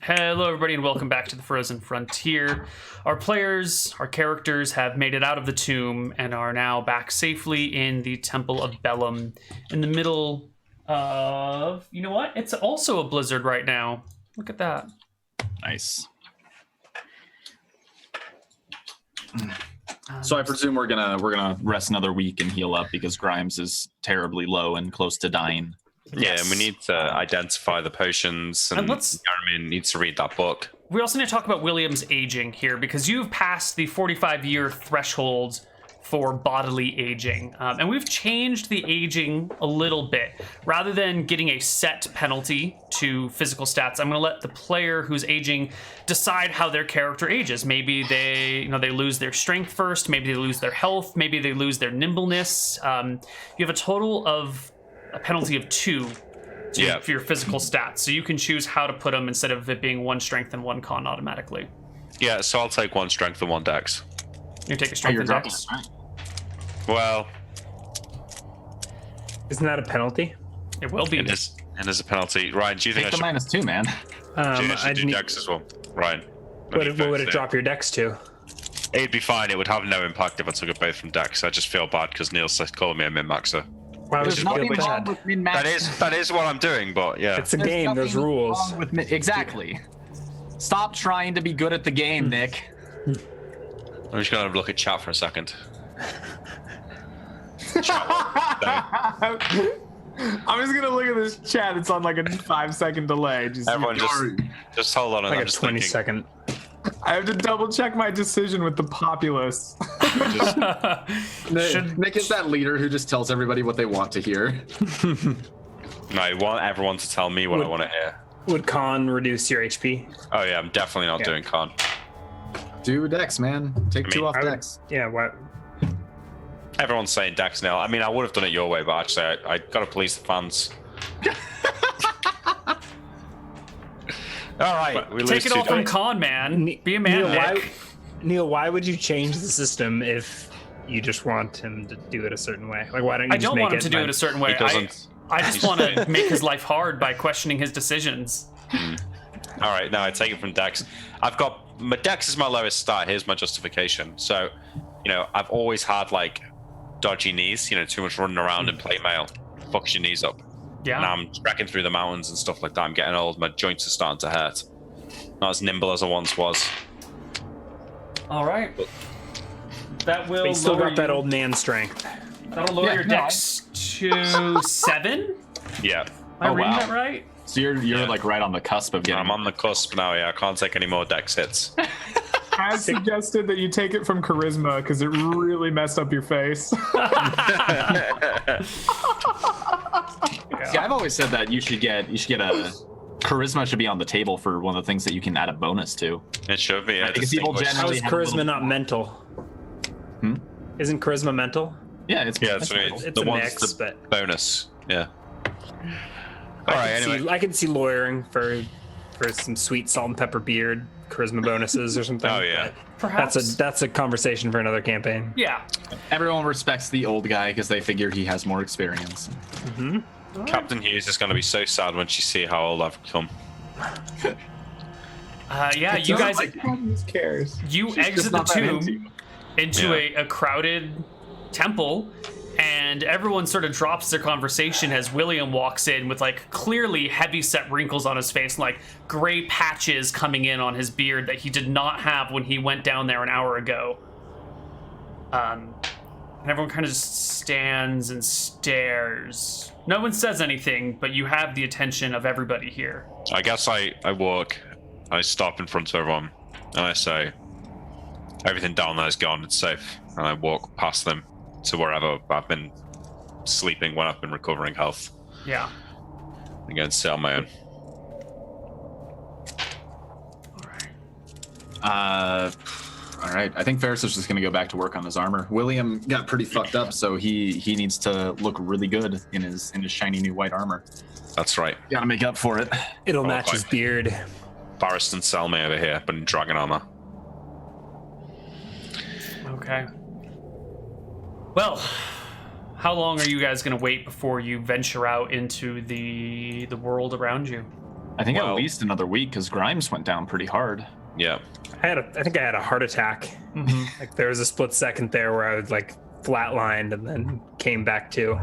Hello, everybody, and welcome back to the Frozen Frontier. Our characters have made it out of the tomb and are now back safely in the Temple of Bellum in the middle of... You know what? It's also a blizzard right now. Look at that. Nice. So I presume we're gonna rest another week and heal up because Grimes is terribly low and close to dying. Yeah, and we need to identify the potions, and Jeremy needs to read that book. We also need to talk about William's aging here, because you've passed the 45-year threshold for bodily aging. And we've changed the aging a little bit. Rather than getting a set penalty to physical stats, I'm going to let the player who's aging decide how their character ages. Maybe they lose their strength first, maybe they lose their health, maybe they lose their nimbleness. You have a total of a penalty of 2 for your physical stats. So you can choose how to put them instead of it being 1 strength and 1 con automatically. Yeah, so I'll take 1 strength and 1 dex. You take a strength and dex? Well... Isn't that a penalty? It will be. It is a penalty. Ryan, do you think Take the -2, man. I should do dex as well? Ryan. What would it drop your dex to? It'd be fine. It would have no impact if I took it both from dex. I just feel bad because Neal's calling me a min-maxer. Why would you feel bad? That is what I'm doing, but yeah. It's a game, there's rules. Exactly. Stop trying to be good at the game, Nick. I'm just going to look at chat for a second. I'm just gonna look at this chat. It's on like a 5-second delay. Everyone just hold on. Like I'm a just 20-second. I have to double check my decision with the populace. Nick is that leader who just tells everybody what they want to hear. No, I want everyone to tell me what I want to hear. Would con reduce your HP? Oh yeah, I'm definitely not doing con. Do Dex, man. Take 2 off Dex. Yeah, what? Everyone's saying dex now. I mean, I would have done it your way, but actually, I got to please the fans. All right, we take it all from con, man. Be a man, Neal, why would you change the system if you just want him to do it a certain way? Like, why don't you? I don't want him to do it a certain way. I just want to make his life hard by questioning his decisions. All right, now I take it from dex. My dex is my lowest stat. Here's my justification. So, I've always had like dodgy knees. Too much running around in plate mail fucks your knees up. Yeah. And I'm trekking through the mountains and stuff like that. I'm getting old. My joints are starting to hurt. Not as nimble as I once was. All right. That will. But you still got that old man strength. That'll lower your dex to 7. Yeah. Am I reading that right? So you're like right on the cusp of getting. I'm on the cusp now. Yeah, I can't take any more dex hits. I suggested that you take it from charisma because it really messed up your face. See, I've always said that you should get a charisma should be on the table for one of the things that you can add a bonus to. It should be. Because people generally How is charisma not mental? Isn't charisma mental? Yeah, it's it's a mix, but bonus. Yeah. All right. Anyway, I can see lawyering for some sweet salt and pepper beard charisma bonuses or something. Oh yeah. Perhaps That's a conversation for another campaign. Yeah. Everyone respects the old guy because they figure he has more experience. Mm-hmm. Captain Hughes is going to be so sad when she see how old I've become. Yeah, you guys. Who cares? You exit the tomb into a crowded temple, and everyone sort of drops their conversation as William walks in with like clearly heavy-set wrinkles on his face, like gray patches coming in on his beard that he did not have when he went down there an hour ago. And everyone kind of just stands and stares. No one says anything, but you have the attention of everybody here. I guess I walk, I stop in front of everyone, and I say, everything down there is gone, it's safe. And I walk past them to wherever I've been sleeping when I've been recovering health. Yeah. And go and sit on my own. All right. I think Ferris is just going to go back to work on his armor. William got pretty fucked up, so he needs to look really good in his shiny new white armor. That's right. Got to make up for it. It'll match his beard. Barristan Selmy over here, but in dragon armor. Okay. Well, how long are you guys going to wait before you venture out into the world around you? I think Well- at least another week because Grimes went down pretty hard. Yeah. I think I had a heart attack. Like there was a split second there where I was like flatlined and then came back to.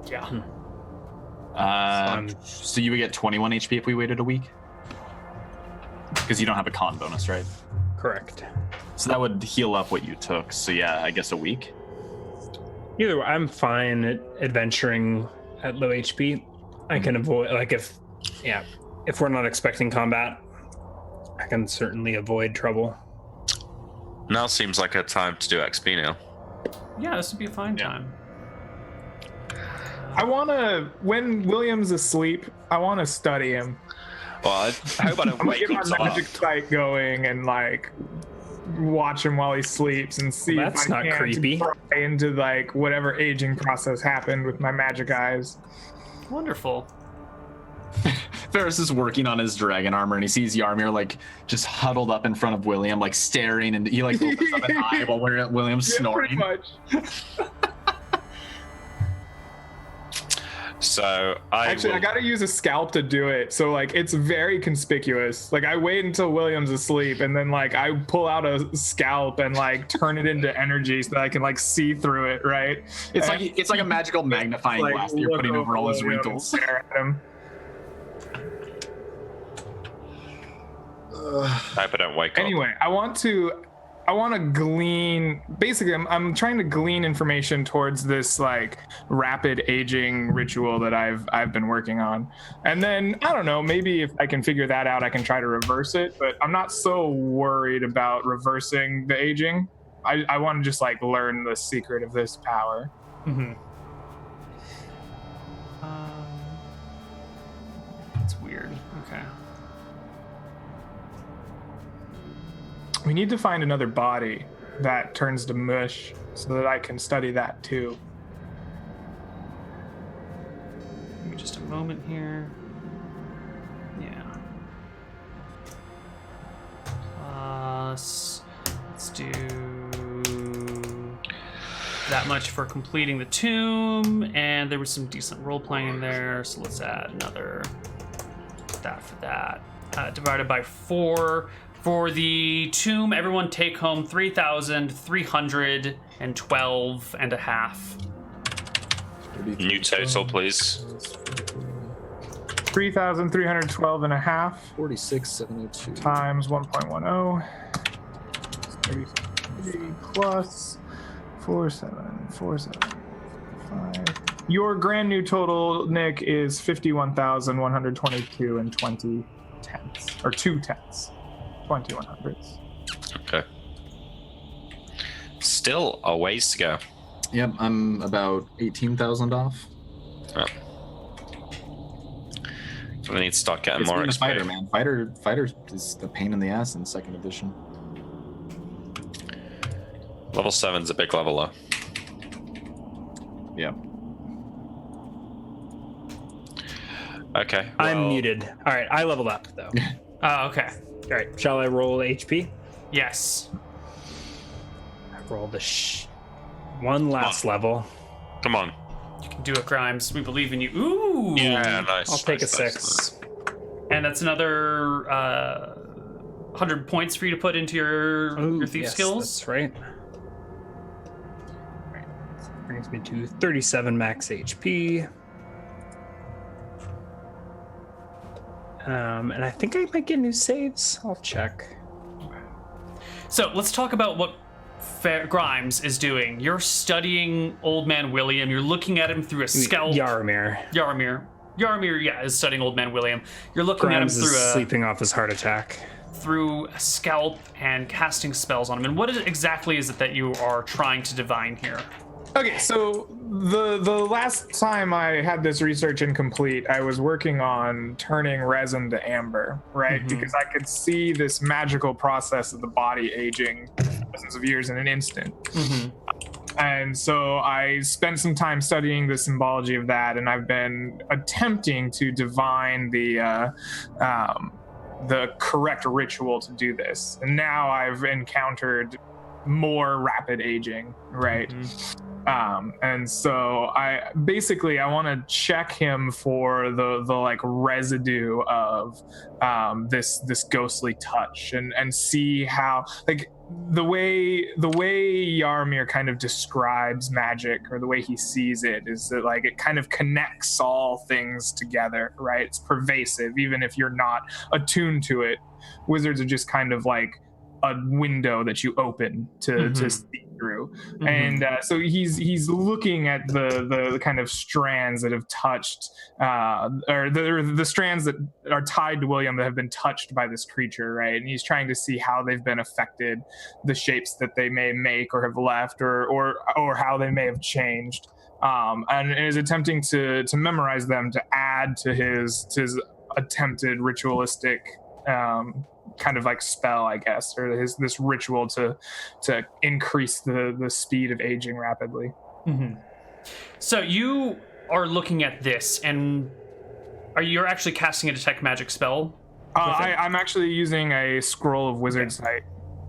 Yeah. So you would get 21 HP if we waited a week? Because you don't have a con bonus, right? Correct. So that would heal up what you took. So yeah, I guess a week. Either way, I'm fine at adventuring at low HP. I can avoid, like, if we're not expecting combat, I can certainly avoid trouble. Now seems like a time to do XP, Neal. Yeah, this would be a fine time. I want to, when William's asleep, I want to study him. Well, I hope I don't I'm gonna wake get him my up. magic sight going and like watch him while he sleeps and see Well, if that's I not can creepy. pry into like whatever aging process happened with my magic eyes. Wonderful. Ferris is working on his dragon armor and he sees Yarmir like just huddled up in front of William, like staring, and he like opens up an eye while William's Yeah, pretty snoring. much. So I will... gotta use a scalp to do it, so like it's very conspicuous. Like I wait until William's asleep, and then like I pull out a scalp and like turn it into energy so that I can like see through it. Right? It's like a magical magnifying Like, glass that you're look putting over all his William and wrinkles. stare at him. I hope I don't wake up. Anyway, I want to glean. Basically, I'm trying to glean information towards this like rapid aging ritual that I've been working on, and then I don't know, maybe if I can figure that out, I can try to reverse it. But I'm not so worried about reversing the aging. I want to just like learn the secret of this power. That's weird. Okay. We need to find another body that turns to mush so that I can study that too. Give me just a moment here. Yeah. Plus, let's do that much for completing the tomb, and there was some decent role playing in there, so let's add another that for that. Divided by 4. For the tomb, everyone take home 3,312 and a half. New total, please. 3,312 and a half 46,702. times 1.10 33 plus 47,47,5. Your grand new total, Nick, is 51,122 and 20 tenths, or 2 tenths. 2100s. Okay. Still a ways to go. Yep, I'm about 18,000 off. Oh. So we need to start getting It's more being a XP. fighter, man. Fighter is the pain in the ass in 2nd edition. Level 7's a big level, though. Yeah. Okay. I'm well, muted. All right, I leveled up though. Oh, okay. All right, shall I roll HP? Yes. I rolled one last level. Come on. You can do it, Grimes. We believe in you. Ooh. Yeah, nice. I'll take nice, a nice, 6. And that's another 100 points for you to put into your thief yes, skills. That's right. Brings me to 37 max HP. And I think I might get new saves. I'll check. So let's talk about what Grimes is doing. You're studying Old Man William. You're looking at him through a scalp. Yarmir. Yarmir, yeah, is studying Old Man William. You're looking Grimes at him is sleeping off his heart attack. through a scalp and casting spells on him. And what exactly is it that you are trying to divine here? Okay, so the last time I had this research incomplete, I was working on turning resin to amber, right? Because I could see this magical process of the body aging thousands of years in an instant. And so I spent some time studying the symbology of that, and I've been attempting to divine the correct ritual to do this. And now I've encountered more rapid aging, right? And so I want to check him for the like residue of this ghostly touch and see how, like, the way Yarmir kind of describes magic, or the way he sees it, is that like it kind of connects all things together, right? It's pervasive, even if you're not attuned to it. Wizards are just kind of like a window that you open to see through. And so he's looking at the kind of strands that have touched, or the strands that are tied to William that have been touched by this creature, right? And he's trying to see how they've been affected, the shapes that they may make or have left, or how they may have changed, and is attempting to memorize them to add to his attempted ritualistic kind of like spell, I guess, or this ritual to increase the speed of aging rapidly. So you are looking at this, and you're actually casting a detect magic spell? I'm actually using a scroll of wizard sight.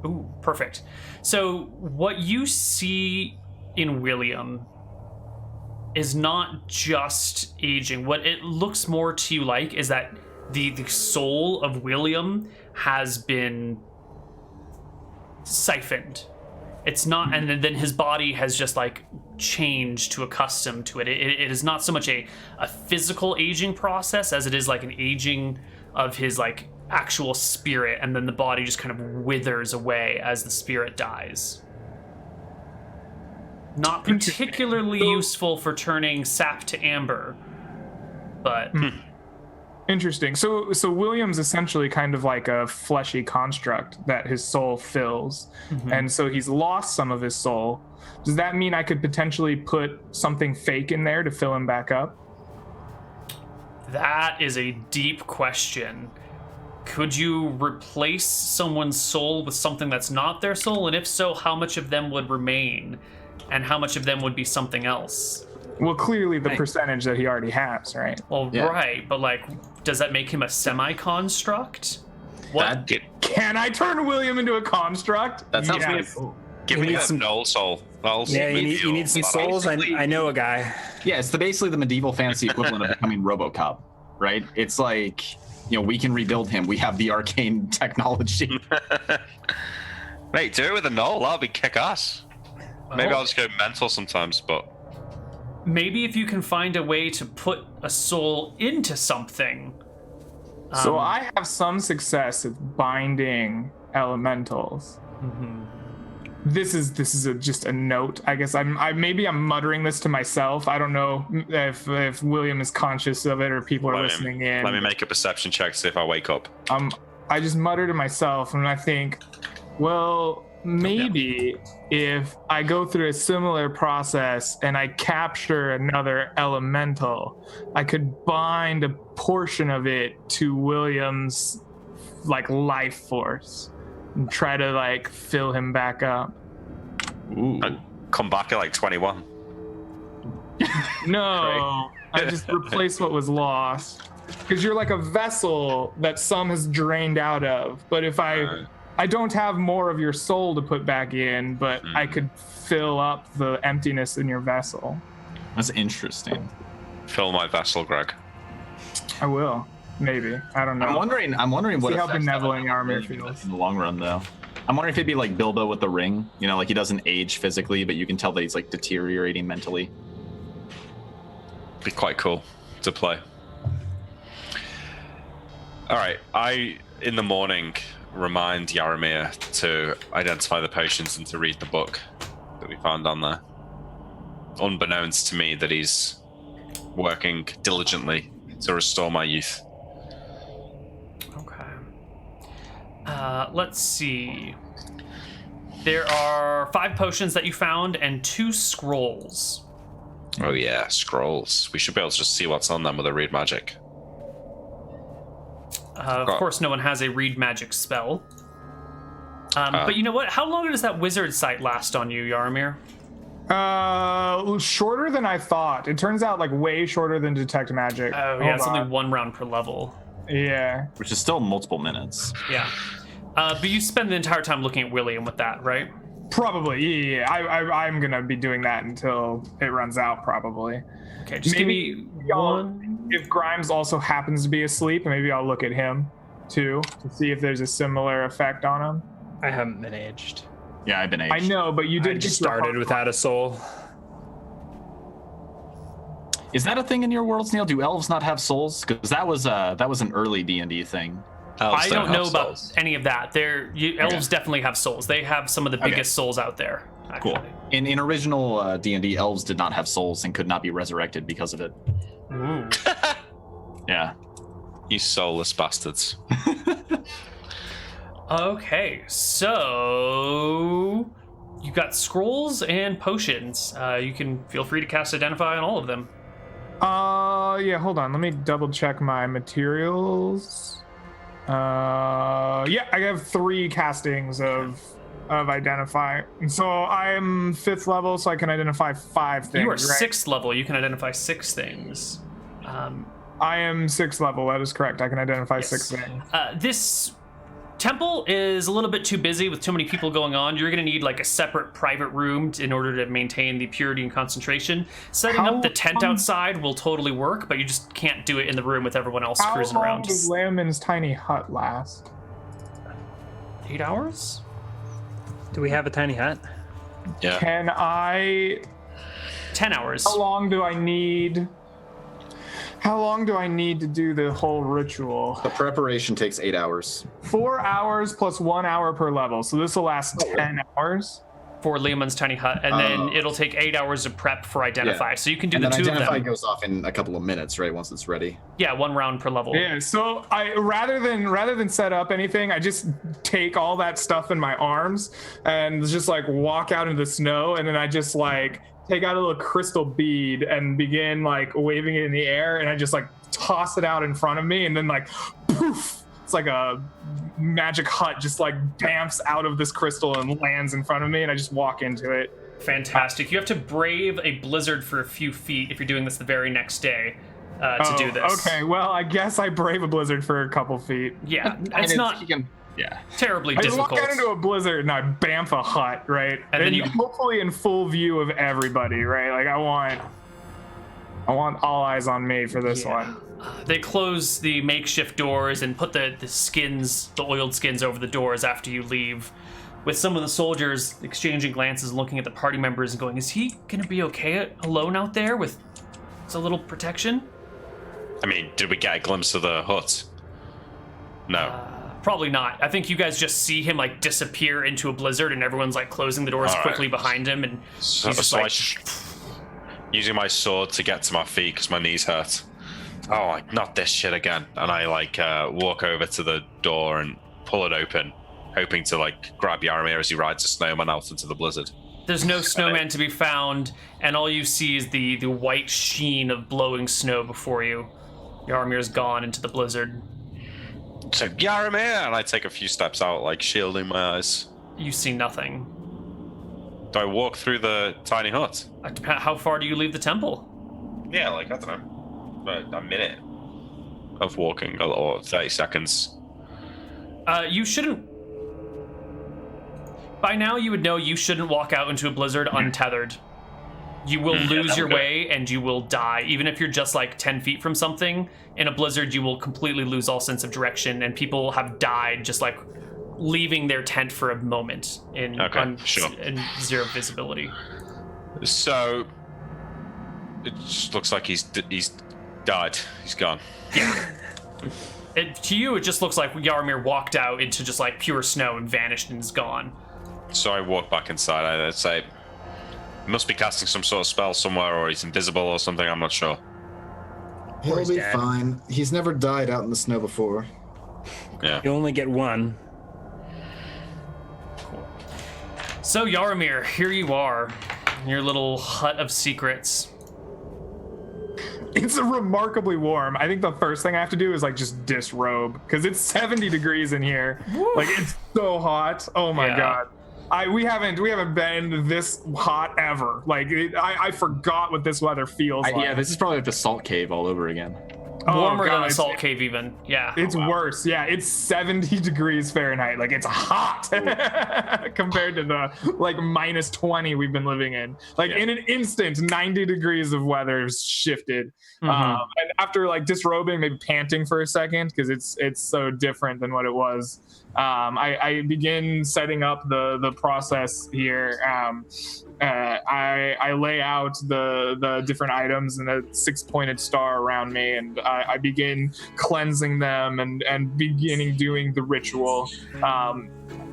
Ooh, perfect. So what you see in William is not just aging. What it looks more to you like is that the soul of William has been siphoned. It's not, and then his body has just like changed to accustom to it. It is not so much a physical aging process as it is like an aging of his like actual spirit, and then the body just kind of withers away as the spirit dies. Not particularly useful for turning sap to amber, but Interesting. So William's essentially kind of like a fleshy construct that his soul fills. And so he's lost some of his soul. Does that mean I could potentially put something fake in there to fill him back up? that is a deep question. Could you replace someone's soul with something that's not their soul? And if so, how much of them would remain? And how much of them would be something else? Well, clearly the percentage that he already has, right? Well, Yeah. right, but like, does that make him a semi-construct? What? Can I turn William into a construct? That sounds really Yes. cool. Give You me need a some- null soul. Yeah, you need some souls. I know a guy. Yeah, it's basically the medieval fantasy equivalent of becoming RoboCop, right? It's like, we can rebuild him. We have the arcane technology. Mate, do it with a null. That'll be kick-ass. Maybe I'll just go mental sometimes, but... Maybe if you can find a way to put a soul into something. So I have some success at binding elementals. This is just a note. I guess I'm muttering this to myself. I don't know if William is conscious of it or people are listening in. Let me make a perception check to see if I wake up. I just mutter to myself and I think, well, maybe if I go through a similar process and I capture another elemental, I could bind a portion of it to William's life force and try to fill him back up. Ooh. And come back at 21. No, I just replace what was lost. Because you're like a vessel that some has drained out of. But if I don't have more of your soul to put back in, but I could fill up the emptiness in your vessel. That's interesting. Fill my vessel, Greg. I will. Maybe. I don't know. I'm wondering what See how effects benevolent that Yarmir would be feels. in the long run, though. I'm wondering if it'd be like Bilbo with the ring. He doesn't age physically, but you can tell that he's deteriorating mentally. Be quite cool to play. All right, I in the morning remind Yarmir to identify the potions and to read the book that we found on there. Unbeknownst to me that he's working diligently to restore my youth. Okay. Let's see. There are 5 potions that you found and 2 scrolls. Oh yeah, scrolls. We should be able to just see what's on them with a read magic. Of course, no one has a read magic spell. But you know what? How long does that wizard sight last on you, Yarmir? Shorter than I thought. It turns out way shorter than detect magic. Oh, yeah, it's only 1 round per level. Yeah. Which is still multiple minutes. Yeah. But you spend the entire time looking at William with that, right? Probably, yeah. I'm gonna be doing that until it runs out, probably. Okay, just give me one. If Grimes also happens to be asleep, maybe I'll look at him too to see if there's a similar effect on him. I haven't been aged. Yeah, I've been aged. I know, but you did I just started without a soul. Is that a thing in your worlds, Neal? Do elves not have souls? Because that was an early D&D thing. Elves I don't don't know have about souls. any of that. Elves definitely have souls. They have some of the biggest souls out there. Actually. Cool. In original D&D, elves did not have souls and could not be resurrected because of it. Ooh. Yeah. You soulless bastards. Okay, so you got scrolls and potions. You can feel free to cast Identify on all of them. Yeah, hold on. Let me double check my materials. Yeah, I have 3 castings of Identify. And so I'm 5th level, so I can identify 5 things. You are right? 6th level. You can identify 6 things. I am 6th level. That is correct. I can identify Yes. 6 things. This temple is a little bit too busy with too many people going on. You're going to need like a separate private room in order to maintain the purity and concentration. Setting up the tent outside will totally work, but you just can't do it in the room with everyone else How cruising long around. does Landman's tiny hut last? 8 hours? Do we have a tiny hut? Yeah. Can I... 10 hours. How long do I need... How long do I need to do the whole ritual? The preparation takes 8 hours. 4 hours plus 1 hour per level. So this will last 10 hours. For Leoman's tiny hut, and then it'll take 8 hours of prep for Identify. Yeah. So you can do And the then 2 of Identify them. goes off in a couple of minutes, right? Once it's ready. Yeah, 1 round per level. Yeah, so I rather than set up anything, I just take all that stuff in my arms and just like walk out into the snow, and then I just like take out a little crystal bead and begin like waving it in the air, and I just like toss it out in front of me, and then like poof, it's like a magic hut just like bamfs out of this crystal and lands in front of me, and I just walk into it. Fantastic. You have to brave a blizzard for a few feet if you're doing this the very next day to do this. Okay, well, I guess I brave a blizzard for a couple feet. Yeah, And it's not you can, yeah. terribly I just difficult. walk out into a blizzard and I bamf a hut, right? And then you- hopefully in full view of everybody, right? Like I want all eyes on me for this one. They close the makeshift doors and put the oiled skins over the doors after you leave, with some of the soldiers exchanging glances and looking at the party members and going, is he gonna be okay alone out there with a little protection? I mean, did we get a glimpse of the hut? No. Probably not. I think you guys just see him like disappear into a blizzard, and everyone's like closing the doors All right. quickly behind him, and So, he's just so like, using my sword to get to my feet because my knees hurt. Oh, like, not this shit again. And I like walk over to the door and pull it open, hoping to like grab Yaramir as he rides a snowman out into the blizzard. there's no snowman to be found, and all you see is the white sheen of blowing snow before you. Yaramir's gone into the blizzard. So Yaramir, and I take a few steps out, like shielding my eyes. You see nothing. Do I walk through the tiny hut? How far do you leave the temple? Yeah, like I don't know, a minute of walking or 30 seconds. You shouldn't. By now, you would know you shouldn't walk out into a blizzard untethered. You will lose your okay. way and you will die. Even if you're just like 10 feet from something, in a blizzard, you will completely lose all sense of direction, and people have died just like leaving their tent for a moment in, sure. in zero visibility. So it just looks like he's died. He's gone. To you, it just looks like Yaramir walked out into just like pure snow and vanished and is gone. So I walk back inside. I'd say he must be casting some sort of spell somewhere, or he's invisible or something. I'm not sure. He'll he's be dead. fine. He's never died out in the snow before. Yeah. You only get one. So Yaramir, here you are, in your little hut of secrets. It's remarkably warm. I think the first thing I have to do is like just disrobe because it's 70 degrees in here. Like it's so hot. Oh my Yeah. god. We haven't been this hot ever. Like I forgot what this weather feels like. Yeah, this is probably like the salt cave all over again. Warmer than God, the salt cave, even. Yeah. It's worse. Yeah, it's 70 degrees Fahrenheit. Like, it's hot compared to the like minus 20 we've been living in. Like in an instant, 90 degrees of weather shifted. And after like disrobing, maybe panting for a second because it's so different than what it was. I begin setting up the process here. I lay out the different items and a 6-pointed star around me, and I begin cleansing them and beginning doing the ritual.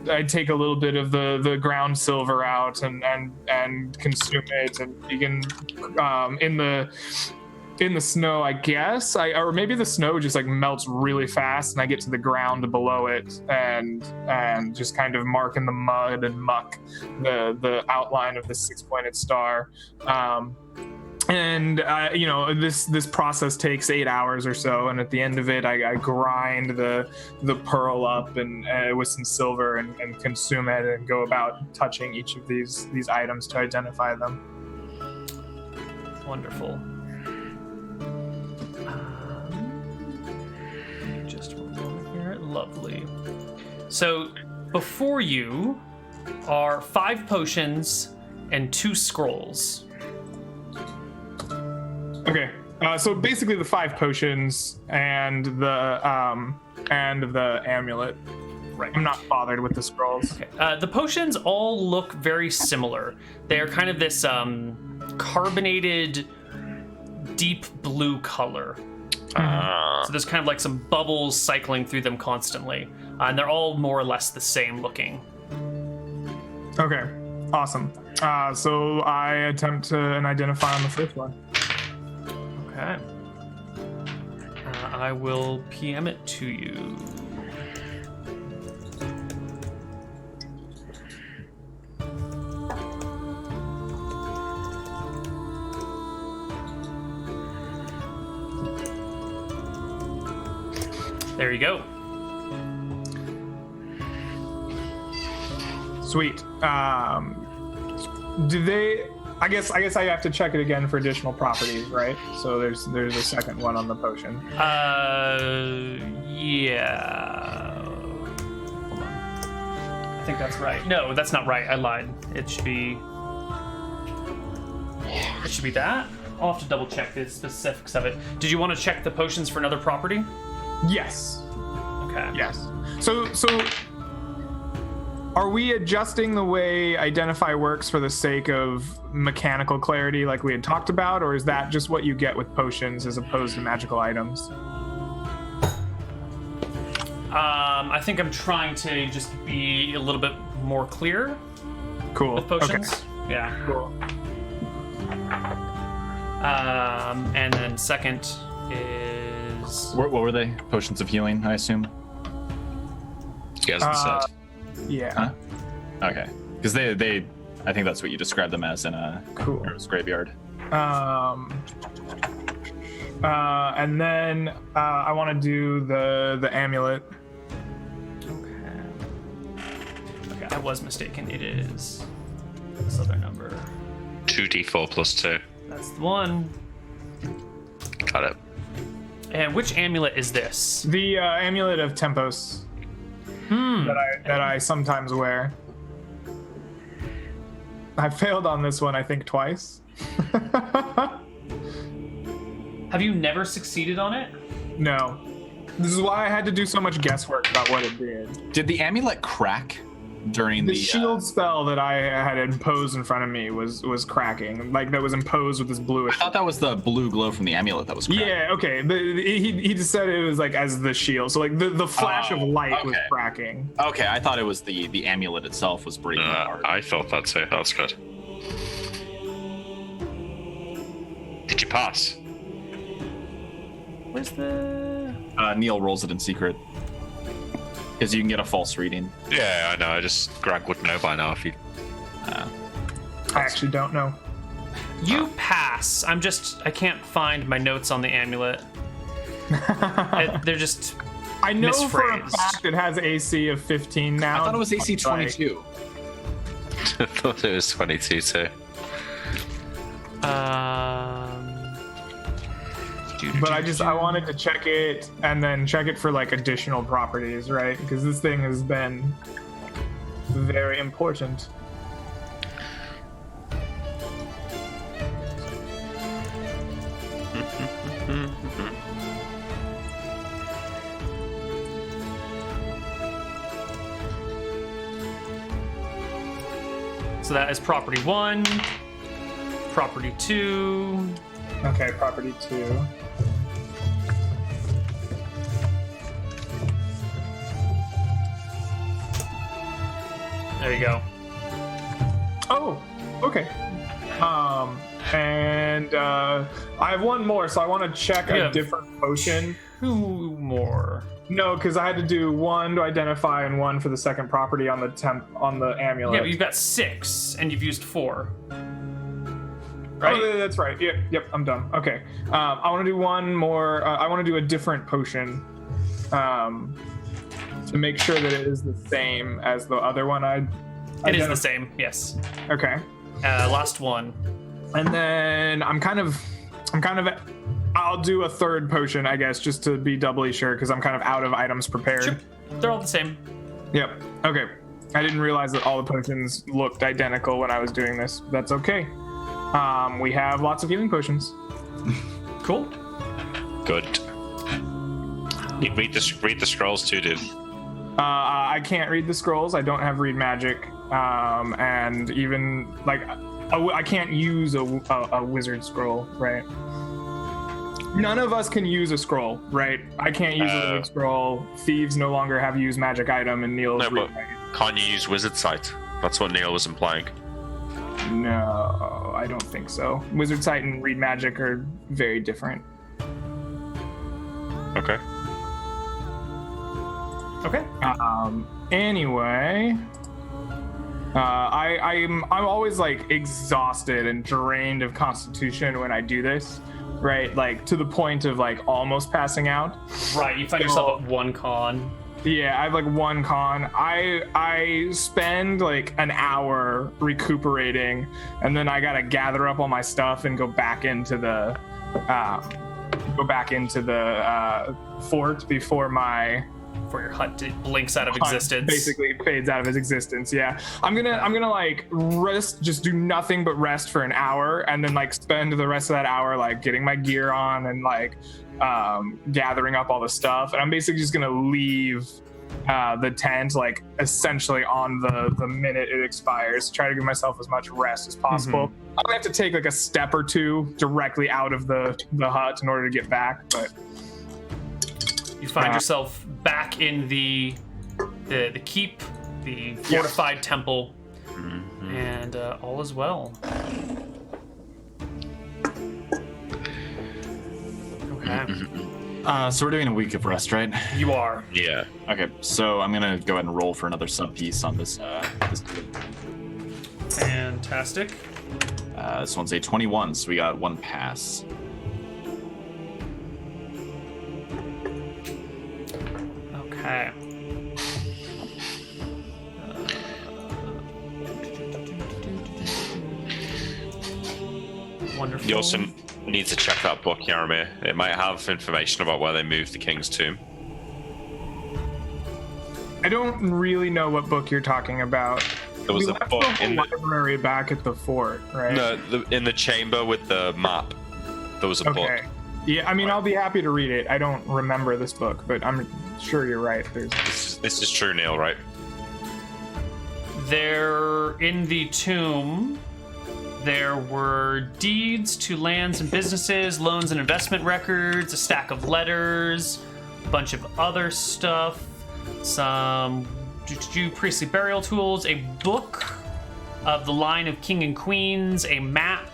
I take a little bit of the ground silver out and consume it and begin in the snow, I guess. Or maybe the snow just like melts really fast and I get to the ground below it and just kind of mark in the mud and muck the outline of the 6-pointed star. This process takes 8 hours or so, and at the end of it, I grind the pearl up and with some silver and consume it and go about touching each of these items to identify them. Wonderful. Just one moment here. Lovely. So before you are 5 potions and 2 scrolls. Okay, so basically the 5 potions and the amulet. Right. I'm not bothered with the scrolls. Okay. The potions all look very similar. They are kind of this carbonated, deep blue color. So there's kind of like some bubbles cycling through them constantly, and they're all more or less the same looking. Okay, awesome. So I attempt to identify on the first one. Okay. I will PM it to you. There you go. Sweet. Do they? I guess I have to check it again for additional properties, right? So there's a second one on the potion. Yeah. Hold on. I think that's right. No, that's not right. I lied. It should be that. I'll have to double check the specifics of it. Did you want to check the potions for another property? Yes. Okay. Yes. So are we adjusting the way Identify works for the sake of mechanical clarity like we had talked about, or is that just what you get with potions as opposed to magical items? I think I'm trying to just be a little bit more clear Cool. with potions. Okay. Yeah. Cool. And then second is... What were they? Potions of healing, I assume? He hasn't said. Yeah. Huh? Okay. Because they, I think that's what you described them as in a Cool. hero's graveyard. And then I want to do the amulet. Okay, I was mistaken. It is this other number. 2d4 plus 2. That's the one. Got it. And which amulet is this? The amulet of Tempos that I sometimes wear. I failed on this one, I think, twice. Have you never succeeded on it? No. This is why I had to do so much guesswork about what it did. Did the amulet crack during The the shield spell that I had imposed in front of me was cracking. Like, that was imposed with this bluish. I thought that was the blue glow from the amulet that was cracking. Yeah, okay. He just said it was like as the shield. So like the flash of light was okay. cracking. Okay, I thought it was the amulet itself was breaking apart. I thought that too. That's good. Did you pass? Where's the... Neal rolls it in secret. Because you can get a false reading. Yeah, I know. I just Greg would know by now if you. I actually don't know. You pass. I can't find my notes on the amulet. They're just I know for a misphrased. fact it has AC of 15 now. I thought it was AC 22. I thought it was 22 too. But I wanted to check it and then check it for like additional properties, right? Because this thing has been very important. So that is property 1, property 2. Okay, property 2. There you go. Oh, okay. And I have one more, so I want to check a different potion. 2 more. No, because I had to do 1 to identify and 1 for the second property on the amulet. Yeah, but you've got 6, and you've used 4. Right? Oh, that's right. Yep, I'm done. Okay. I want to do one more. I want to do a different potion to make sure that it is the same as the other one. It is the same, yes. Okay. Last one. And then I'll do a third potion, I guess, just to be doubly sure, because I'm kind of out of items prepared. Sure. They're all the same. Yep. Okay. I didn't realize that all the potions looked identical when I was doing this. That's okay. We have lots of healing potions. Cool. Good. You read the scrolls too, dude. I can't read the scrolls. I don't have read magic. And even like I can't use a wizard scroll, right? None of us can use a scroll, right? I can't use a wizard scroll. Thieves no longer have use magic item, and Neal's No, but can't you use wizard sight? That's what Neal was implying. No, I don't think so. Wizard sight and read magic are very different. Okay. Okay. Anyway, I'm always like exhausted and drained of constitution when I do this, right? Like to the point of like almost passing out. Right. You find yourself at 1 con. Yeah, I have like 1 con. I spend like an hour recuperating, and then I gotta gather up all my stuff and go back into the fort before your hut blinks out of existence. Basically fades out of its existence. Yeah, I'm gonna like rest, just do nothing but rest for an hour, and then like spend the rest of that hour like getting my gear on and like gathering up all the stuff. And I'm basically just gonna leave the tent like essentially on the minute it expires. Try to give myself as much rest as possible. Mm-hmm. I'm gonna have to take like a step or 2 directly out of the hut in order to get back, but you find yourself back in the keep, the fortified temple, and all is well. Okay. So we're doing a week of rest, right? You are. Yeah. Okay, so I'm gonna go ahead and roll for another sub piece on this. Fantastic. This one's a 21, so we got 1 pass. Okay. Wonderful. You also need to check that book, Yaramir. It might have information about where they moved the king's tomb. I don't really know what book you're talking about. There was We a left book the in the, library back at the fort, right? in the chamber with the map. There was a book. Okay. Yeah, I mean, I'll be happy to read it. I don't remember this book, but I'm sure you're right. This is true, Neal, right? There, in the tomb, there were deeds to lands and businesses, loans and investment records, a stack of letters, a bunch of other stuff, some priestly burial tools, a book of the line of king and queens, a map,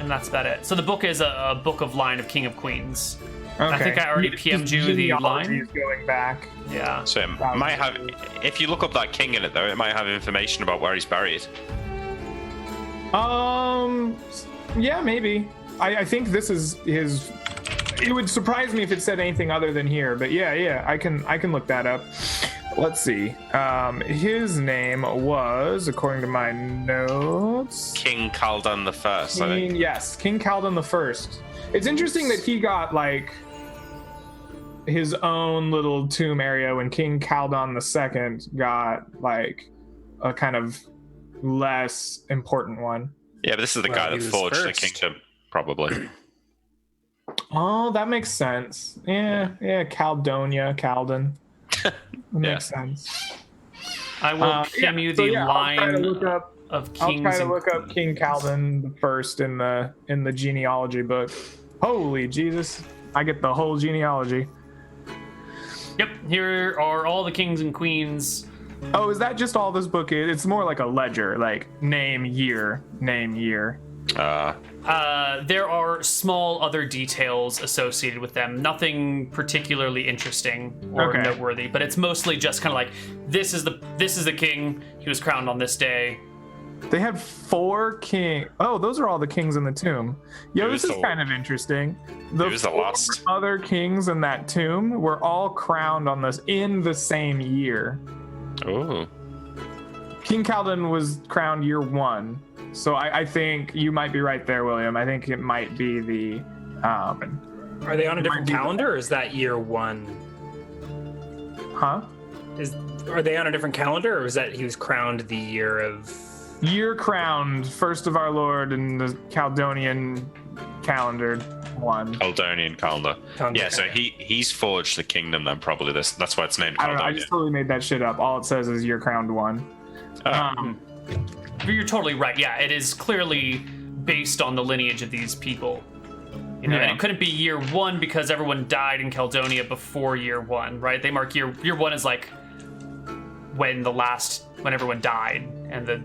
and that's about it. So the book is a book of line of king of queens. Okay. I think I already PM'd you the line. Is going back. Yeah. So it might have, if you look up that king in it though, it might have information about where he's buried. Yeah, maybe. I think this is his. It would surprise me if it said anything other than here, but yeah, I can look that up. Let's see. His name was, according to my notes, King Kaldan the First, I think. Yes, King Kaldan the First. It's interesting that he got like his own little tomb area when King Caldon II got like a kind of less important one. Yeah, but this is the guy that forged the kingdom, probably. Oh, that makes sense. Yeah, Caldon. That makes sense. I will give you the line of kings. I'll try to look up King Caldon I in the genealogy book. Holy Jesus! I get the whole genealogy. Yep, here are all the kings and queens. Oh, is that just all this book is? It's more like a ledger, like name, year. There are small other details associated with them. Nothing particularly interesting or noteworthy, but it's mostly just kind of like this is the king. He was crowned on this day. They had 4 kings. Oh, those are all the kings in the tomb. Yo, this is kind of interesting. The 4 other kings in that tomb were all crowned on this in the same year. Oh. King Caldon was crowned year 1. So I think you might be right there, William. I think it might be the... Are they on a different calendar, or is that year 1? Huh? Are they on a different calendar, or is that he was crowned the year of... Year crowned, first of our Lord in the Caldonian calendar 1. Caldonian calendar. Yeah, so he's forged the kingdom then, probably this. That's why it's named Caldonian. I don't know, I just totally made that shit up. All it says is year crowned 1. You're totally right. Yeah, it is clearly based on the lineage of these people. You know, and it couldn't be year 1 because everyone died in Caledonia before year 1, right? They mark year 1 as like when everyone died and the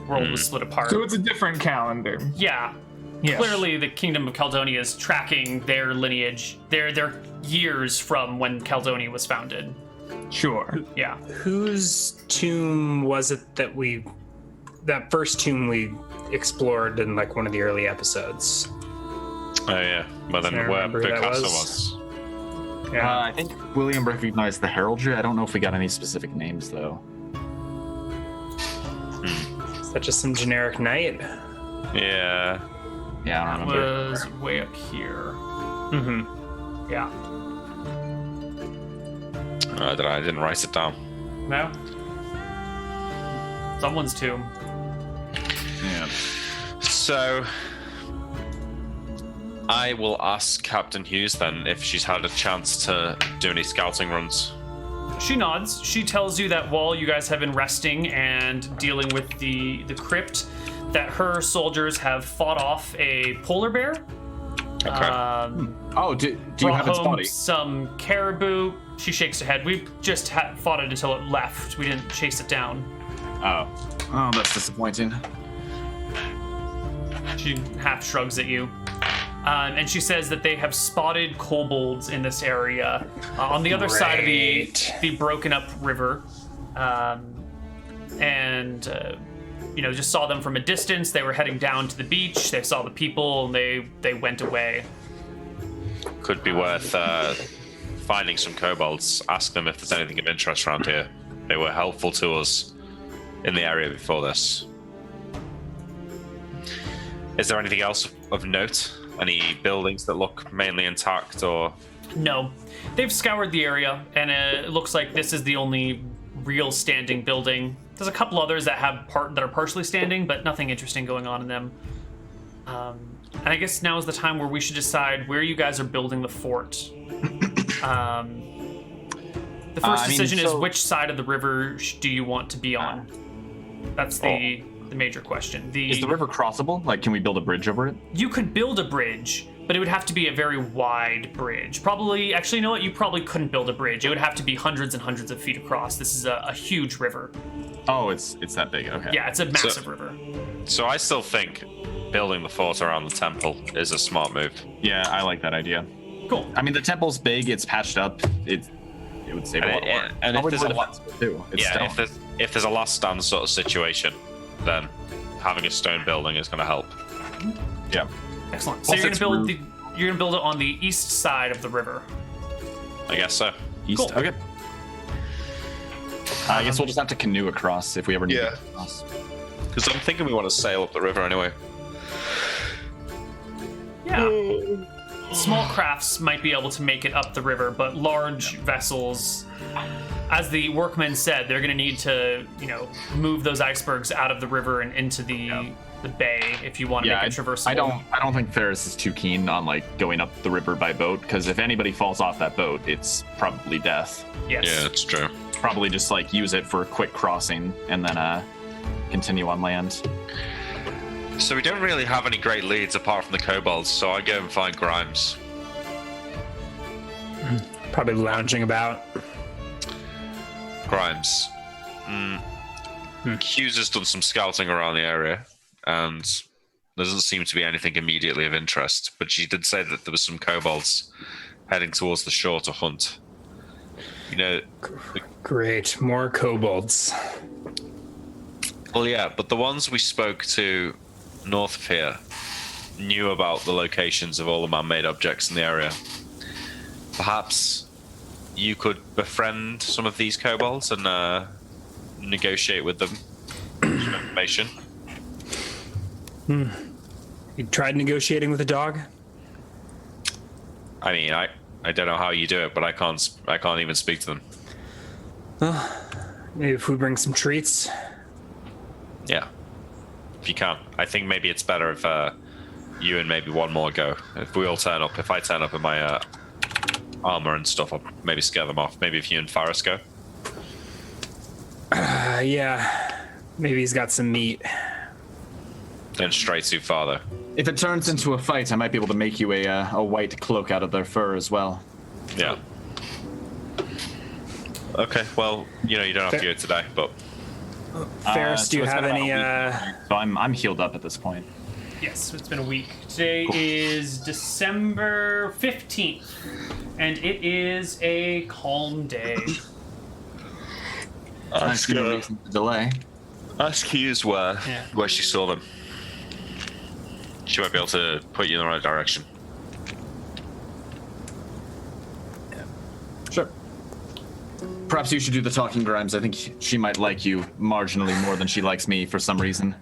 world was split apart. So it's a different calendar. Yeah. Yes. Clearly the Kingdom of Caledonia is tracking their lineage, their years from when Caledonia was founded. Sure. Yeah. Whose tomb was it that first tomb we explored in like one of the early episodes? Oh yeah, well then where Picasso was. Yeah, I think William recognized the heraldry. I don't know if we got any specific names though. Is that just some generic knight? Yeah. Yeah, I don't It remember. was way up here. Mm-hmm. Yeah. I didn't write it down. No? Someone's tomb. Yeah. So I will ask Captain Hughes then if she's had a chance to do any scouting runs. She nods. She tells you that while you guys have been resting and dealing with the crypt, that her soldiers have fought off a polar bear. Oh, do you have its body? Some caribou. She shakes her head. We just fought it until it left. We didn't chase it down. Oh, that's disappointing. She half shrugs at you. And she says that they have spotted kobolds in this area on the other side of the broken up river. Just saw them from a distance. They were heading down to the beach. They saw the people and they went away. Could be worth finding some kobolds. Ask them if there's anything of interest around here. They were helpful to us in the area before this. Is there anything else of note? Any buildings that look mainly intact or? No. They've scoured the area and it looks like this is the only real standing building. There's a couple others that are partially standing, but nothing interesting going on in them. And I guess now is the time where we should decide where you guys are building the fort. The first decision is which side of the river do you want to be on? That's the major question. Is the river crossable? Like, can we build a bridge over it? You could build a bridge, but it would have to be a very wide bridge. Probably, actually, you know what? You probably couldn't build a bridge. It would have to be hundreds and hundreds of feet across. This is a huge river. Oh, it's that big. Okay. Yeah, it's a massive river. So I still think building the fort around the temple is a smart move. Yeah, I like that idea. Cool. I mean, the temple's big. It's patched up. It would save a lot of work. And if there's if there's a last stand sort of situation, then having a stone building is going to help. Yeah. Excellent. So you're gonna build it on the east side of the river. I guess so. East. Cool. Okay. I guess we'll just have to canoe across if we ever need to cross. Because I'm thinking we want to sail up the river anyway. Yeah. small crafts might be able to make it up the river, but large vessels, as the workmen said, they're going to need to, move those icebergs out of the river and into the bay if you want to make it traversable. I don't think Ferris is too keen on going up the river by boat, because if anybody falls off that boat, it's probably death. Yes. Yeah, that's true. Probably just use it for a quick crossing and then continue on land. So we don't really have any great leads apart from the kobolds, so I go and find Grimes. Probably lounging about. Grimes. Hughes has done some scouting around the area, and there doesn't seem to be anything immediately of interest, but she did say that there was some kobolds heading towards the shore to hunt. Great, more kobolds. Well, yeah, but the ones we spoke to north of here knew about the locations of all the man-made objects in the area. Perhaps you could befriend some of these kobolds and negotiate with them some information. You tried negotiating with a dog? I mean, I don't know how you do it, but I can't even speak to them. Maybe if we bring some treats. Yeah, if you can. I think maybe it's better if you and maybe one more go. If we all turn up, if I turn up in my armor and stuff, I'll maybe scare them off. Maybe if you and Faris go. Yeah. Maybe he's got some meat. Then straight to father. If it turns into a fight, I might be able to make you a white cloak out of their fur as well. Yeah. Okay, well, you don't have to go today, but... Ferris, do you have any... So I'm healed up at this point. Yes, it's been a week. Today is December 15th, and it is a calm day. Ask delay. Ask Hughes where she saw them. She might be able to put you in the right direction. Sure. Perhaps you should do the talking, Grimes. I think she might like you marginally more than she likes me for some reason.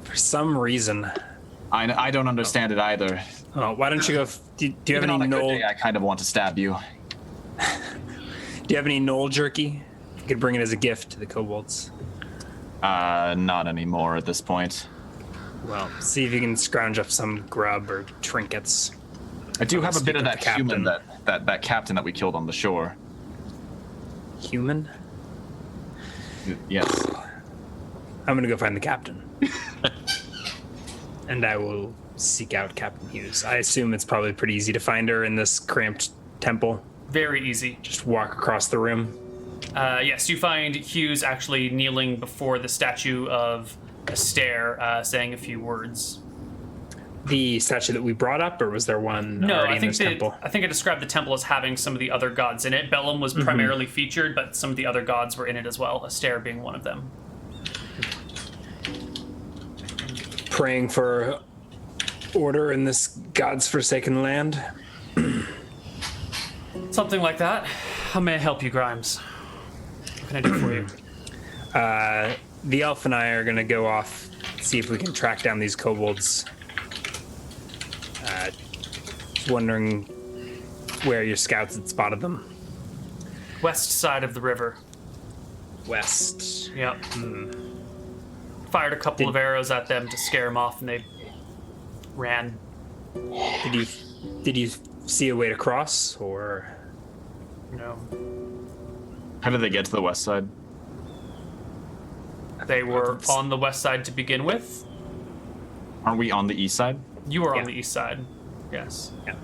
For some reason. I don't understand it either. Oh, why don't you go... Do you have Even any on a good knoll... day, I kind of want to stab you. Do you have any knoll jerky? You could bring it as a gift to the kobolds. Not anymore at this point. Well, see if you can scrounge up some grub or trinkets. I do have a bit of that captain. human that captain that we killed on the shore. Human? Yes. I'm gonna go find the captain. And I will seek out Captain Hughes. I assume it's probably pretty easy to find her in this cramped temple. Very easy. Just walk across the room. Yes, you find Hughes actually kneeling before the statue of Astaire, saying a few words. The statue that we brought up, or was there one No, already I in think this temple? I think I described the temple as having some of the other gods in it. Bellum was primarily featured, but some of the other gods were in it as well, Astaire being one of them. Praying for order in this God's forsaken land. Something like that. How may I help you, Grimes? What can I do for you? The elf and I are going to go off, see if we can track down these kobolds. Just wondering where your scouts had spotted them. West side of the river. West. Yep. Fired a couple of arrows at them to scare them off, and they ran. Did you see a way to cross, or? No. How did they get to the west side? They were on the west side to begin with. Aren't we on the east side? You were Yeah. on the east side. Yes. Yeah.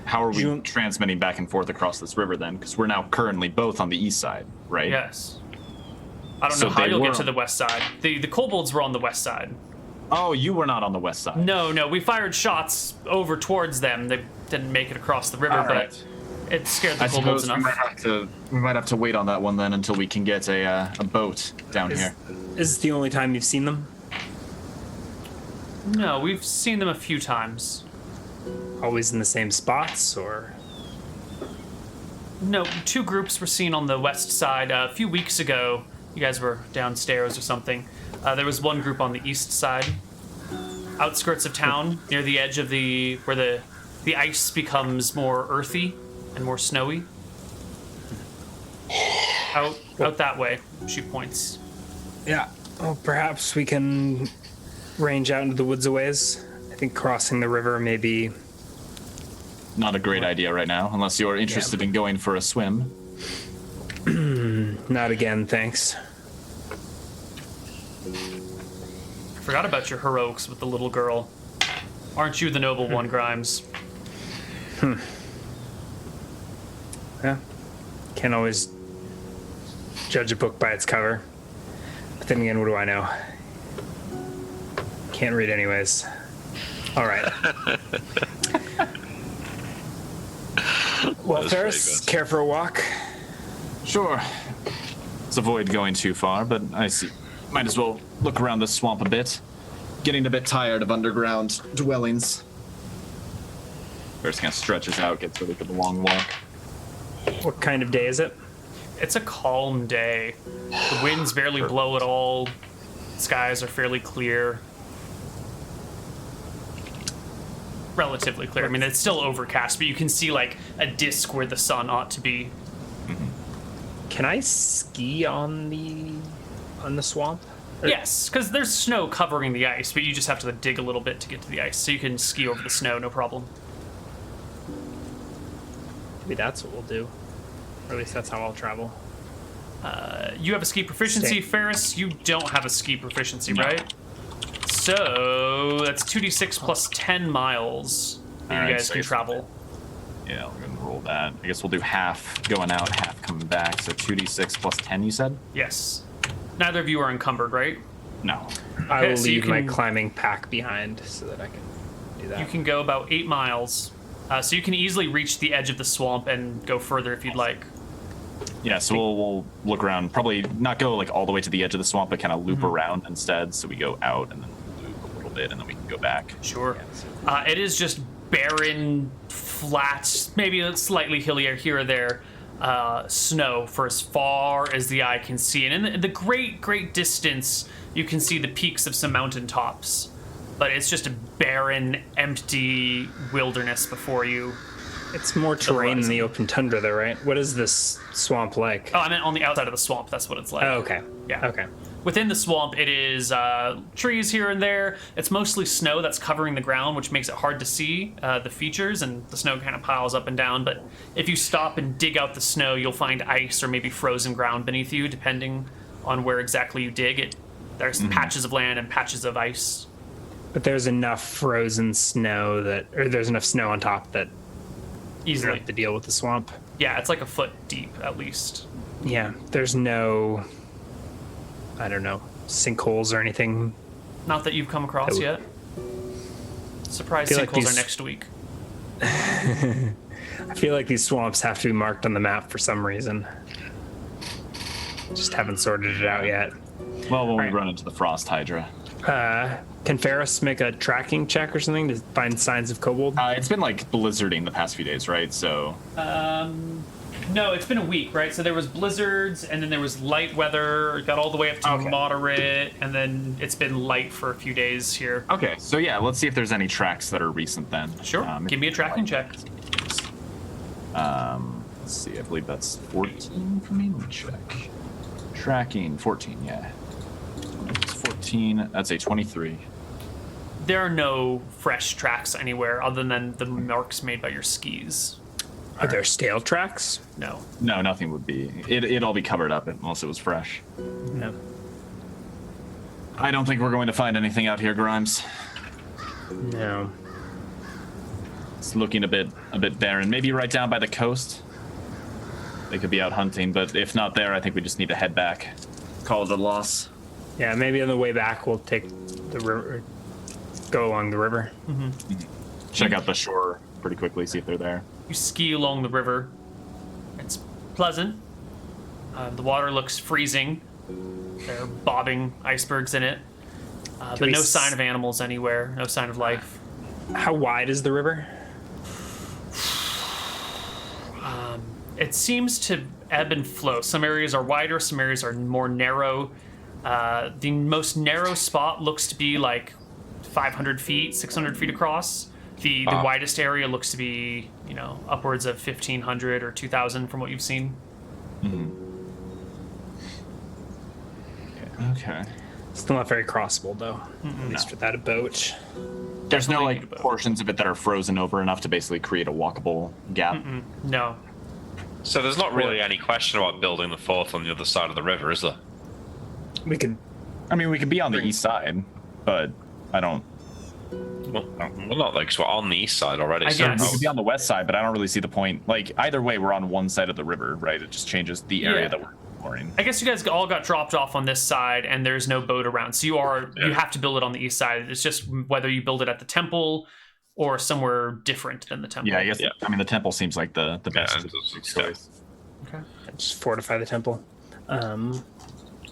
How are we June- transmitting back and forth across this river then? Because we're now currently both on the east side, right? Yes. I don't So know how they you'll were get to on- the west side. The kobolds were on the west side. Oh, you were not on the west side. No, we fired shots over towards them. They didn't make it across the river, All right. but it scared the I kobolds suppose enough. we might have to wait on that one then until we can get a boat down here. Is this the only time you've seen them? No, we've seen them a few times. Always in the same spots, or? No, two groups were seen on the west side. A few weeks ago, you guys were downstairs or something. There was one group on the east side, outskirts of town, near the edge of where the the ice becomes more earthy and more snowy. Out that way, she points. Yeah. Well, perhaps we can range out into the woods a ways. I think crossing the river may be... Not a great idea right now, unless you're interested in going for a swim. Not again, thanks. Forgot about your heroics with the little girl. Aren't you the noble one, Grimes? Yeah. Can't always judge a book by its cover. But then again, what do I know? Can't read anyways. All right. Well, That's Ferris, pretty good. care for a walk? Sure. Let's avoid going too far, but I see. Might as well look around the swamp a bit. Getting a bit tired of underground dwellings. First kind of stretches out, gets ready for the long walk. What kind of day is it? It's a calm day. The winds barely blow at all. Skies are fairly clear. Relatively clear. I mean, it's still overcast, but you can see like a disc where the sun ought to be. Can I ski on the swamp? Yes, because there's snow covering the ice, but you just have to dig a little bit to get to the ice, so you can ski over the snow, no problem. Maybe that's what we'll do. Or at least that's how I'll travel. You have a ski proficiency, Stay. Ferris. You don't have a ski proficiency, No. right? So that's 2d6 plus 10 miles that Alright, you guys so can it's- travel. Yeah, we're gonna roll that. I guess we'll do half going out, half coming back. So 2d6 plus 10, you said? Yes. Neither of you are encumbered, right? No. I Okay, will so you leave my can- climbing pack behind so that I can do that. You can go about 8 miles. So you can easily reach the edge of the swamp and go further if you'd like. Yeah, so we'll look around. Probably not go like all the way to the edge of the swamp, but kind of loop around instead. So we go out and then loop a little bit, and then we can go back. Sure. It is just barren, flat, maybe slightly hillier here or there, snow for as far as the eye can see. And in the great distance, you can see the peaks of some mountain tops. But it's just a barren, empty wilderness before you. It's more terrain than the open tundra, though, right? What is this swamp like? Oh, I meant on the outside of the swamp. That's what it's like. Oh, okay. Yeah. Okay. Within the swamp, it is trees here and there. It's mostly snow that's covering the ground, which makes it hard to see the features, and the snow kind of piles up and down. But if you stop and dig out the snow, you'll find ice or maybe frozen ground beneath you, depending on where exactly you dig it. There's patches of land and patches of ice. But there's enough frozen snow or there's enough snow on top that you don't Easily. have to deal with the swamp. Yeah, it's like a foot deep at least. Yeah, there's no, I don't know, sinkholes or anything. Not that you've come across Oh. yet. Surprise Feel like sinkholes these- are next week. I feel like these swamps have to be marked on the map for some reason. Just haven't sorted it out yet. Well, when we Alright. run into the frost hydra. Can Ferris make a tracking check or something to find signs of kobold? It's been like blizzarding the past few days, right? So No, it's been a week, right? So there was blizzards, and then there was light weather. It got all the way up to Okay. moderate, and then it's been light for a few days here. okay, so yeah, let's see if there's any tracks that are recent then. Sure. Give me a tracking check. Let's see. I believe that's 14 for me. Let me check. Tracking 14. Yeah. It's 14. That's a 23. There are no fresh tracks anywhere other than the marks made by your skis. Are there stale tracks? No. No, nothing would be. It'd all be covered up unless it was fresh. No. I don't think we're going to find anything out here, Grimes. No. It's looking a bit barren. Maybe right down by the coast. They could be out hunting, but if not there, I think we just need to head back. Call it a loss. Yeah, maybe on the way back we'll take the river, go along the river. Check out the shore pretty quickly, see if they're there. You ski along the river. It's pleasant. The water looks freezing. There are bobbing icebergs in it. But we no s- sign of animals anywhere. No sign of life. How wide is the river? It seems to ebb and flow. Some areas are wider, some areas are more narrow. The most narrow spot looks to be like 500 feet, 600 feet across. The widest area looks to be, upwards of 1,500 or 2,000 from what you've seen. Okay. Still not very crossable though. At least without a boat. There's no Definitely need a boat. portions of it that are frozen over enough to basically create a walkable gap. No. So there's not really any question about building the fort on the other side of the river, is there? We could. I mean, we could be on the east side, but I don't. Well, not like, 'cause we're on the east side already. I so guess. We could be on the west side, but I don't really see the point. Like either way, we're on one side of the river, right? It just changes the area Yeah. that we're exploring. I guess you guys all got dropped off on this side, and there's no boat around. So you have to build it on the east side. It's just whether you build it at the temple or somewhere different than the temple. Yeah, I guess. Yeah. I mean, the temple seems like the best it does. choice. Okay. Just fortify the temple.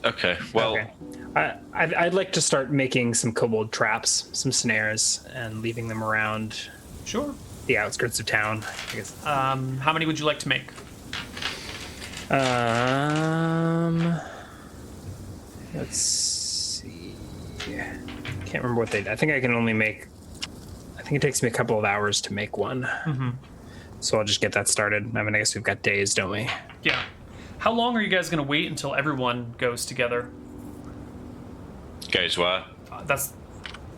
Okay, well, Okay. I'd like to start making some kobold traps, some snares, and leaving them around Sure. the outskirts of town. I guess. How many would you like to make? Let's see. Can't remember what they. I think I can only make. I think it takes me a couple of hours to make one. So I'll just get that started. I mean, I guess we've got days, don't we? Yeah. How long are you guys going to wait until everyone goes together? goes where?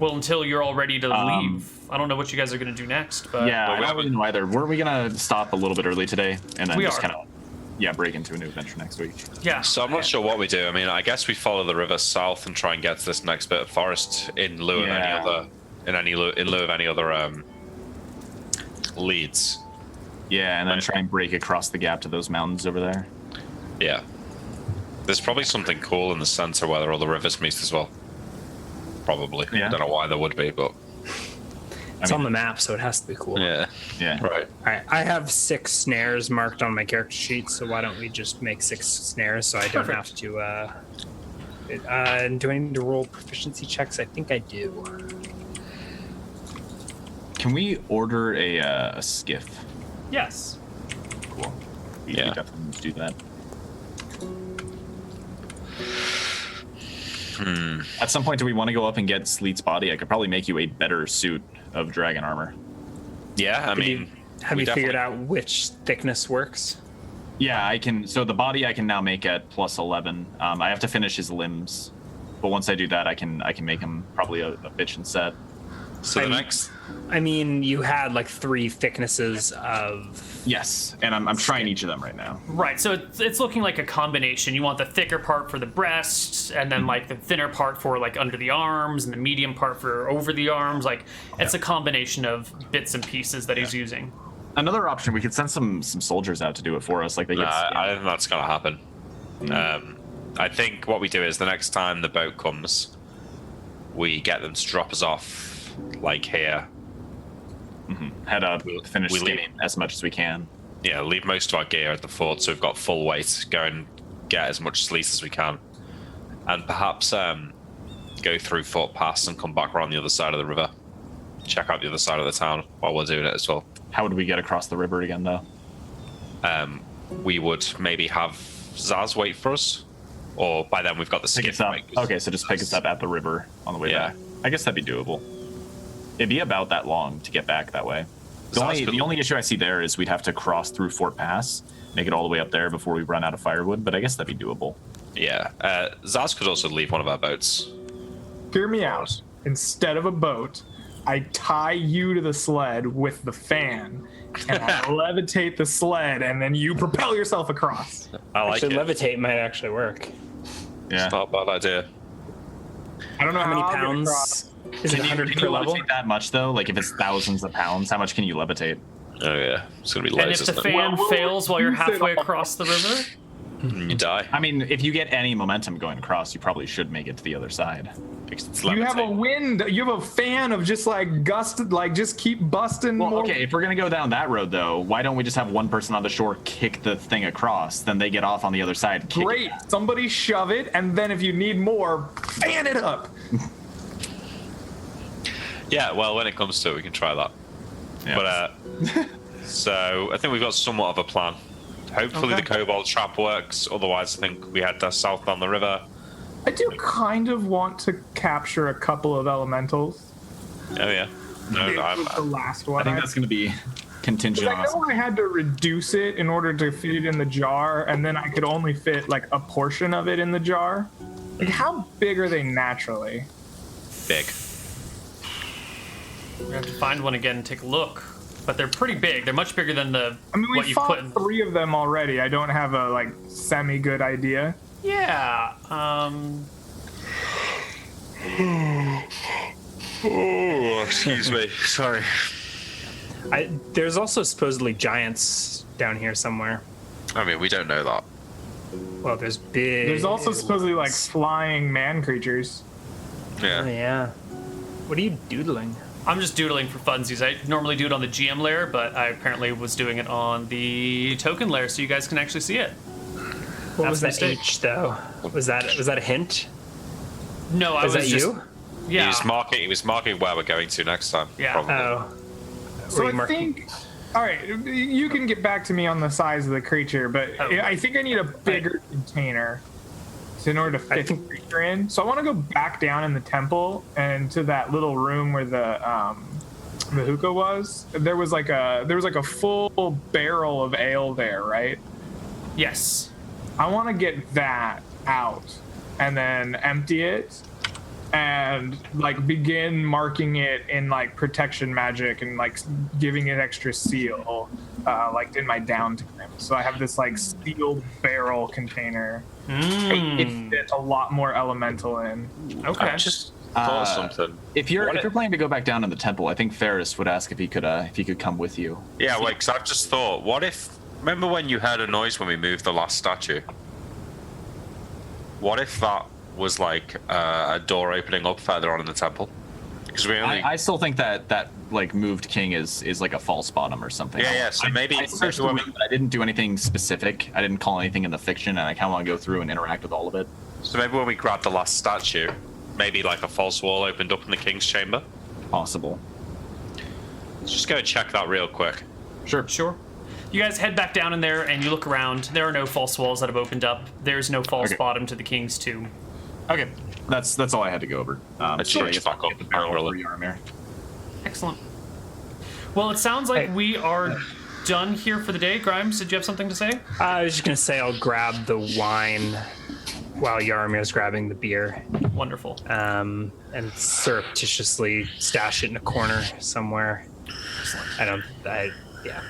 Until you're all ready to leave. I don't know what you guys are going to do next, but Yeah, Well, I we don't really know either. Were we gonna stop a little bit early today and then We just are. kind of break into a new adventure next week? yeah. So I'm not sure what we do. I mean, I guess we follow the river south and try and get to this next bit of forest in lieu of any other leads. Yeah, and then try and break across the gap to those mountains over there. Yeah. There's probably something cool in the center where all the rivers meet as well. Probably. Yeah. I don't know why there would be, but It's on the map, so it has to be cool. yeah. Yeah. Right. All right, I have 6 snares marked on my character sheet, so why don't we just make 6 snares so I don't Perfect. have to. Do I need to roll proficiency checks? I think I do. Can we order a skiff? Yes. Cool. We Yeah. definitely need to do that. At some point, do we want to go up and get Sleet's body? I could probably make you a better suit of dragon armor. Yeah, I mean, Have we you figured definitely- out which thickness works? Yeah, I can. So the body I can now make at plus 11. I have to finish his limbs, but once I do that, I can make him probably a bitchin' set. So the I'm- next, I mean, you had like 3 thicknesses of. Yes, and I'm trying each of them right now. Right. So it's looking like a combination. You want the thicker part for the breasts, and then like the thinner part for like under the arms, and the medium part for over the arms. Like it's a combination of bits and pieces that he's using. Another option, we could send some soldiers out to do it for us. Like they get. I don't think that's gonna happen. I think what we do is the next time the boat comes, we get them to drop us off, like here. Head up, finish we leave. skinning as much as we can. Yeah, leave most of our gear at the fort, so we've got full weight. Go and get as much sleet as we can, and perhaps go through Fort Pass and come back around the other side of the river. Check out the other side of the town while we're doing it as well. How would we get across the river again, though? We would maybe have Zaz wait for us, or by then we've got the Pick skiff. us up. right? 'Cause Okay, so just pick us up at the river on the way Yeah. back. I guess that'd be doable. It'd be about that long to get back that way. Sounds The good. only issue I see there is we'd have to cross through Fort Pass, make it all the way up there before we run out of firewood, but I guess that'd be doable. Yeah, Zaz could also leave one of our boats. Hear me out. Instead of a boat, I tie you to the sled with the fan, and I levitate the sled, and then you propel yourself across. I like Actually, it. levitate might actually work. Yeah. Not a bad idea. I don't know How many I'll get across. pounds? Is it 100 Can per you level? levitate that much, though? Like, if it's thousands of pounds, how much can you levitate? Oh yeah, it's gonna be And loads. if the Isn't it? fan Well, fails while you're you said halfway all- across the river, You die. I mean, if you get any momentum going across, you probably should make it to the other side. Because it's You have a levitating. wind. You have a fan of just like gusted, like just keep busting Well, more. okay, if we're gonna go down that road, though, why don't we just have one person on the shore kick the thing across, then they get off on the other side? Kick Great. it. Somebody shove it, and then if you need more, fan it up. Yeah, well, when it comes to it, we can try that. Yeah. But so I think we've got somewhat of a plan. Hopefully the kobold trap works. Otherwise, I think we head south down the river. I do kind of want to capture a couple of elementals. Oh yeah. No, big I'm- was the last one? I think that's going to be contingent I on know I had to reduce it in order to fit it in the jar, and then I could only fit like a portion of it in the jar. Like, how big are they naturally? Big. We have to find one again and take a look. But they're pretty big. They're much bigger than the I mean, what we you put fought in. 3 of them already. I don't have a like semi-good idea. Yeah. Oh, excuse me. Sorry. There's also supposedly giants down here somewhere. I mean, we don't know that. Well, there's big. There's also supposedly like flying man creatures. Oh, Yeah. yeah. What are you doodling? I'm just doodling for funsies. I normally do it on the GM layer, but I apparently was doing it on the token layer, so you guys can actually see it. What was That's that the mistake. H though? Was that a hint? No, I Is was that just. you? Yeah. He was marking where we're going to next time. Yeah. Probably. Oh. So Were I you marking- think. All right, you can get back to me on the size of the creature, but Oh. I think I need a bigger container in order to fit the creature in. So I want to go back down in the temple and to that little room where the hookah was. There was like a full barrel of ale there, right? Yes. I want to get that out and then empty it and like begin marking it in like protection magic and like giving it extra seal like in my downtime. So I have this like sealed barrel container. It fit a lot more elemental in. Okay. I just thought of something. If you're What if you're planning to go back down in the temple, I think Ferris would ask if he could come with you. Yeah, wait, because I've just thought, what if... Remember when you heard a noise when we moved the last statue? What if that was like a door opening up further on in the temple? Because we only... I still think that like moved king is like a false bottom or something. Yeah, so maybe... I searched the room, but I didn't do anything specific. I didn't call anything in the fiction, and I kind of want to go through and interact with all of it. So maybe when we grabbed the last statue, maybe like a false wall opened up in the king's chamber? Possible. Let's just go check that real quick. Sure. Sure. You guys head back down in there and you look around. There are no false walls that have opened up. There's no false Okay. bottom to the king's tomb. Okay. That's all I had to go over. Let's so I change guess back I'll up. get the barrel Roll over it. Yarmir. Excellent. Well, it sounds like we are done here for the day. Grimes, did you have something to say? I was just gonna say I'll grab the wine while Yaramir's grabbing the beer, Wonderful. and surreptitiously stash it in a corner somewhere. Yeah.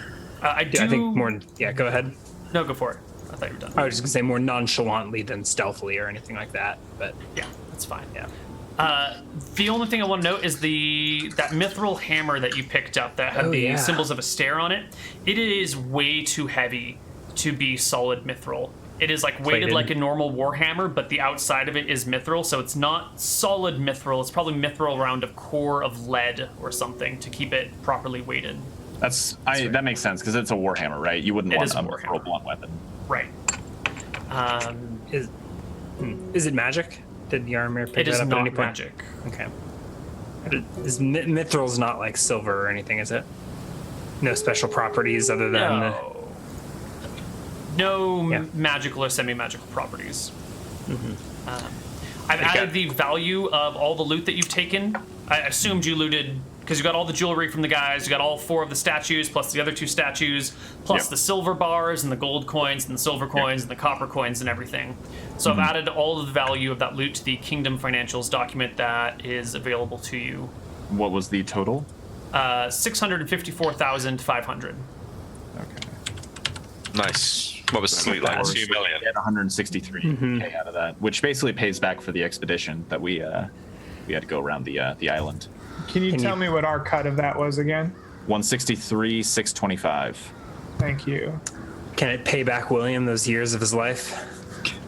I do. I think more. Yeah, go ahead. No, go for it. I thought you were done. I was just gonna say more nonchalantly than stealthily or anything like that. But Yeah, that's fine. Yeah. The only thing I want to note is that mithril hammer that you picked up that had Oh, the yeah. symbols of a stair on it. It is way too heavy to be solid mithril. It is like weighted Plated. like a normal warhammer, but the outside of it is mithril, so it's not solid mithril. It's probably mithril around a core of lead or something to keep it properly weighted. That makes sense because it's a warhammer, right? You wouldn't It want is a a warhammer. blunt weapon. Right. is it magic? Did Yaramir pick It is that up at any not point? magic. Okay. Mithril's not like silver or anything, is it? No special properties other than No Yeah. magical or semi-magical properties. I've Okay. added the value of all the loot that you've taken. I assumed you looted because you got all the jewelry from the guys. You got all 4 of the statues plus the other 2 statues, plus Yep. the silver bars and the gold coins and the silver coins and the copper coins and everything. So I've added all of the value of that loot to the Kingdom Financials document that is available to you. What was the total? 654,500. Okay. Nice. What was Sleet like? 2 million. Get 163k out of that, which basically pays back for the expedition that we had to go around the island. Can you tell me what our cut of that was again? 163,625. Thank you. Can it pay back William those years of his life?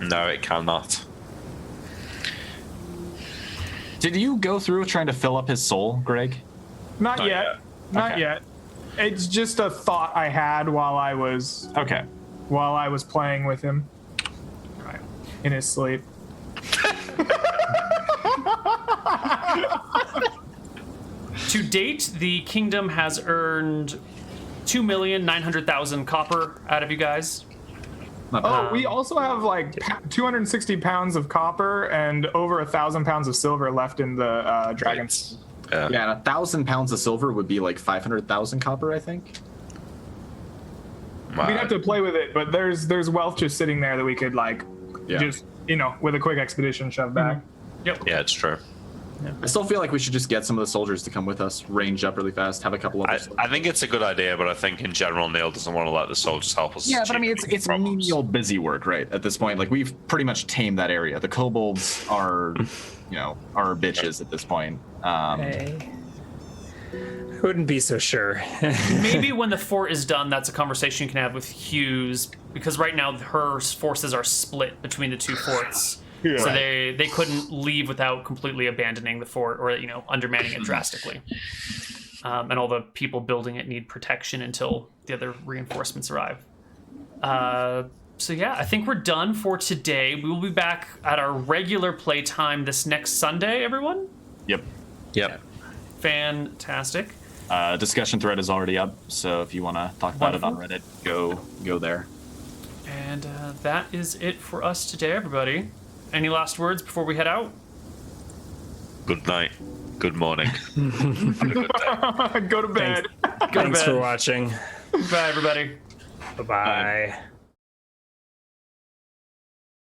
No, it cannot. Did you go through trying to fill up his soul, Greg? Not Not yet. yet. Not Okay. yet. It's just a thought I had while I was Okay. playing with him in his sleep. To date, the kingdom has earned 2,900,000 copper out of you guys. Oh, we also have like 260 pounds of copper and over 1,000 pounds of silver left in the dragon's. Yeah, and 1,000 pounds of silver would be like 500,000 copper, I think. We'd have to play with it, but there's wealth just sitting there that we could just with a quick expedition shove back. Yep. Yeah, it's true. I still feel like we should just get some of the soldiers to come with us, range up really fast, have a couple of us. I think it's a good idea, but I think in general, Neal doesn't want to let the soldiers help us. Yeah, but I mean, it's problems. menial busy work, right? At this point, like we've pretty much tamed that area. The kobolds are, are bitches at this point. I wouldn't be so sure. Maybe when the fort is done, that's a conversation you can have with Hughes, because right now her forces are split between the two forts. Yeah. So they couldn't leave without completely abandoning the fort or undermanning it drastically. And all the people building it need protection until the other reinforcements arrive. So yeah, I think we're done for today. We will be back at our regular play time this next Sunday, everyone. Yep. Fantastic. Discussion thread is already up, so if you want to talk about it on Reddit, go there. And that is it for us today, everybody. Any last words before we head out? Good night. Good morning. Have a good day. Go to bed. Thanks for watching. Bye, everybody. Bye-bye.